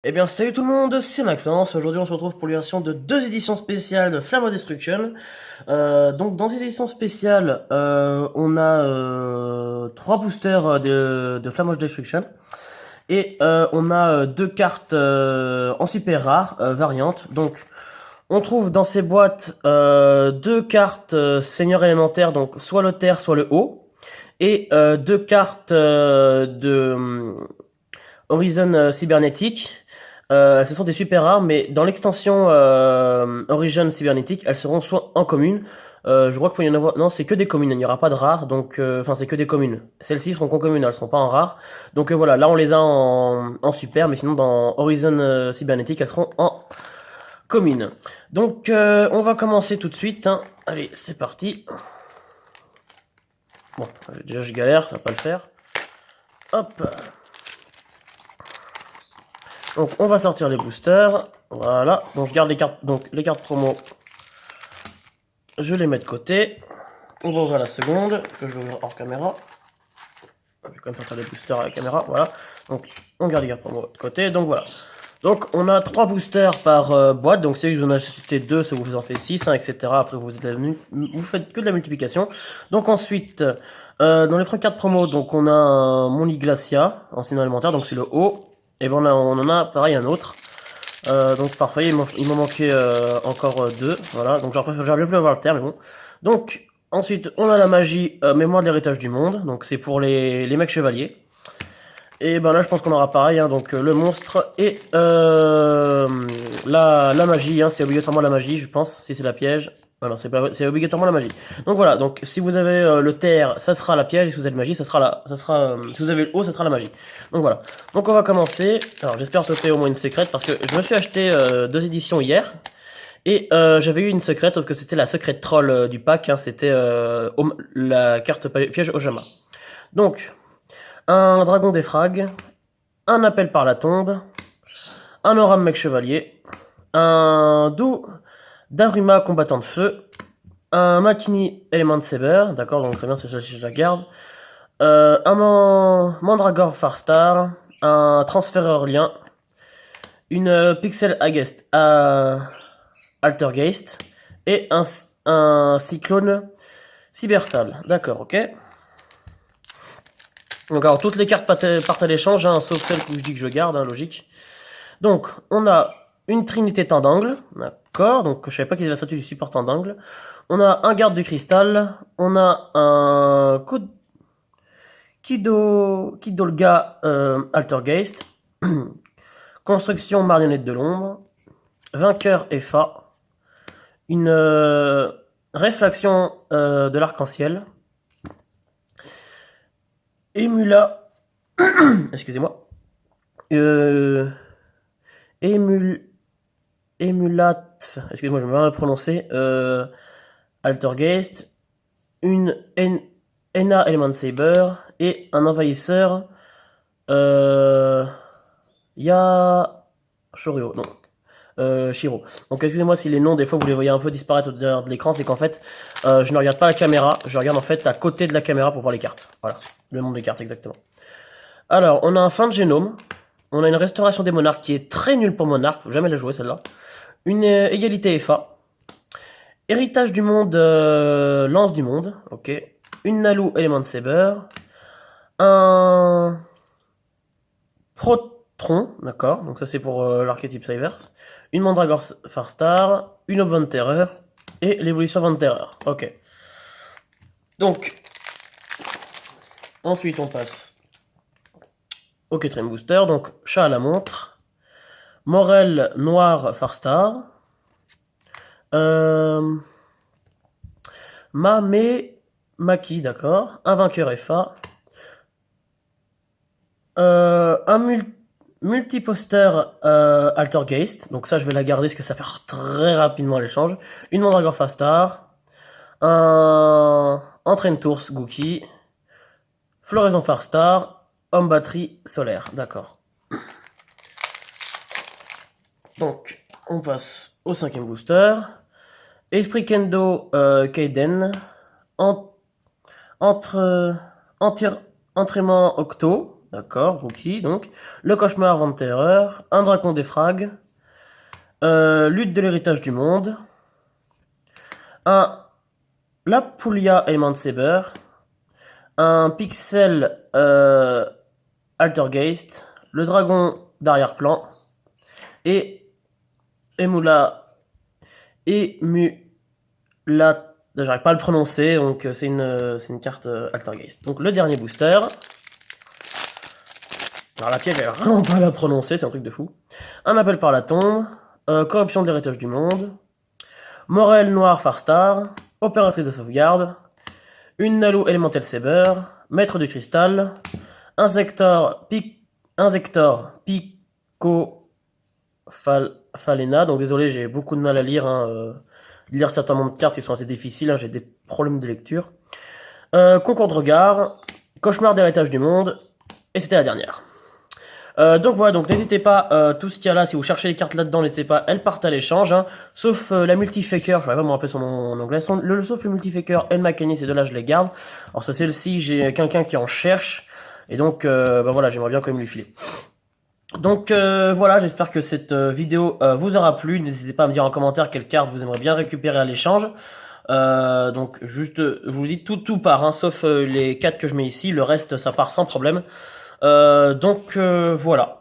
Eh bien, salut tout le monde, c'est Maxence. Aujourd'hui, on se retrouve pour l'ouverture de deux éditions spéciales de Flame of Destruction. Donc, dans cette édition spéciale, on a trois boosters de Flame of Destruction. Et on a deux cartes en super rare, variantes. Donc, on trouve dans ces boîtes deux cartes Seigneur élémentaire, donc soit le terre, soit le haut. Et deux cartes de Horizon cybernétique. Ce sont des super rares, mais dans l'extension Origin cybernétique, elles seront soit en commune. Je crois qu'il faut y en avoir. Non, c'est que des communes. Il n'y aura pas de rares, donc enfin c'est que des communes. Celles-ci seront qu'en commune, elles seront pas en rares. Donc voilà, là on les a en super, mais sinon dans Horizon cybernétique, elles seront en commune. Donc on va commencer tout de suite. Hein. Allez, c'est parti. Bon, déjà je galère, ça va pas le faire. Hop. Donc on va sortir les boosters. Voilà. Donc je garde les cartes. Donc les cartes promo. Je les mets de côté. On va ouvrir la seconde, que je vais ouvrir hors caméra. Je vais quand même sortir les boosters à la caméra. Voilà. Donc on garde les cartes promo de côté. Donc voilà. Donc on a 3 boosters par boîte. Donc si vous en achetez 2, ça vous en fait 6, hein, etc. Après vous faites que de la multiplication. Donc ensuite, dans les 3 cartes promo, donc on a un Mont Glacia, ancien élémentaire, donc c'est le haut. Et ben on en a pareil un autre. Donc parfait, il m'en manquait encore deux. Voilà, donc j'arrive plus à voir le terme, mais bon. Donc ensuite on a la magie mémoire de l'héritage du monde. Donc c'est pour les mecs chevaliers. Et ben là je pense qu'on aura pareil, hein, donc le monstre et la magie, hein, c'est obligatoirement la magie je pense, si c'est la piège. Non, c'est obligatoirement la magie. Donc voilà, donc si vous avez le terre, ça sera la piège, et si vous avez la magie, ça sera si vous avez le haut, ça sera la magie. Donc voilà. Donc on va commencer. Alors j'espère sauter au moins une secrète parce que je me suis acheté 2 éditions hier. Et j'avais eu une secrète, sauf que c'était la secrète troll du pack, hein, c'était la carte piège Ojama. Donc, un dragon des frags, un appel par la tombe, un Oram mec chevalier, un Daruma combattant de feu, un Makini Element Saber, d'accord, donc très bien, c'est celle-ci je la garde, un Mandragore Farstar, un transféreur lien, une Pixel Agest Altergeist et un Cyclone Cybersal, d'accord, ok. Donc alors toutes les cartes partent à l'échange, hein, sauf celle que je dis que je garde, hein, logique. Donc on a une trinité tendangle, d'accord, donc je savais pas qu'il y avait la statue du support tendangle. On a un garde du cristal, on a un Kidolga Altergeist, construction marionnette de l'ombre, vainqueur FA, une réflexion de l'arc-en-ciel, Emula, excusez-moi, Emul, Emulat, excusez-moi, je me vais mal prononcer, Altergeist, une Ena Element Saber et un envahisseur, Ya Shorio, non, Shiro. Donc excusez-moi si les noms, des fois, vous les voyez un peu disparaître au-delà de l'écran, c'est qu'en fait, je ne regarde pas la caméra, je regarde en fait à côté de la caméra pour voir les cartes. Voilà, le nom des cartes exactement. Alors, on a un fin de génome, on a une restauration des monarques qui est très nulle pour monarque, faut jamais la jouer celle-là. Une égalité FA. Héritage du monde, lance du monde, ok. Une Nalu Element Saber. Un Protron, d'accord, donc ça c'est pour l'archétype Savers. Une Mandragore Farstar, une Aube Vent Terreur et l'évolution Vent Terreur, ok. Donc, ensuite on passe au quatrième booster, donc chat à la montre, Morel Noir Farstar, Maki, d'accord, un vainqueur FA, un multiposter Altergeist, donc ça je vais la garder parce que ça perd très rapidement à l'échange, une Mandragore Fastar, un Entraîne Tours Gookie, Floraison Farstar, Homme Batterie Solaire, d'accord. Donc, on passe au cinquième booster. Esprit Kendo Kaiden. Entraînement Octo. D'accord, Rookie, donc. Le Cauchemar, Vent de Terreur. Un Dragon Défrag. Lutte de l'héritage du monde. Un Lapulia Aimant Saber. Un Pixel Altergeist. Le Dragon d'arrière-plan. Et j'arrive pas à le prononcer, donc c'est une carte Altergeist. Donc le dernier booster. Alors la pièce, j'arrive vraiment pas à la prononcer, c'est un truc de fou. Un appel par la tombe. Corruption de l'héritage du monde. Morel Noir Farstar. Opératrice de sauvegarde. Une Nalu Elemental Saber. Maître du cristal. Insector Pico Falena. Donc désolé, j'ai beaucoup de mal à lire. Lire certains noms de cartes qui sont assez difficiles. J'ai des problèmes de lecture. Concours de regard. Cauchemar d'héritage du monde. Et c'était la dernière. Donc voilà, donc n'hésitez pas, tout ce qu'il y a là, si vous cherchez les cartes là-dedans, n'hésitez pas, elles partent à l'échange, hein, sauf la Multifaker, je vais pas me rappeler son nom en anglais, sauf le Multifaker et le Makeni, ces deux-là, je les garde. Alors sur celle-ci, j'ai quelqu'un qui en cherche, et donc, bah voilà, j'aimerais bien quand même lui filer. Donc voilà, j'espère que cette vidéo vous aura plu, n'hésitez pas à me dire en commentaire quelle carte vous aimeriez bien récupérer à l'échange. Donc juste, je vous dis tout part, hein, sauf les 4 que je mets ici, le reste ça part sans problème. Donc voilà.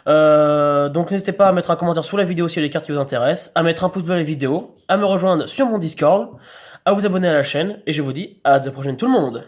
Donc n'hésitez pas à mettre un commentaire sous la vidéo si il y a des cartes qui vous intéressent, à mettre un pouce bleu à la vidéo, à me rejoindre sur mon Discord, à vous abonner à la chaîne, et je vous dis à la prochaine tout le monde.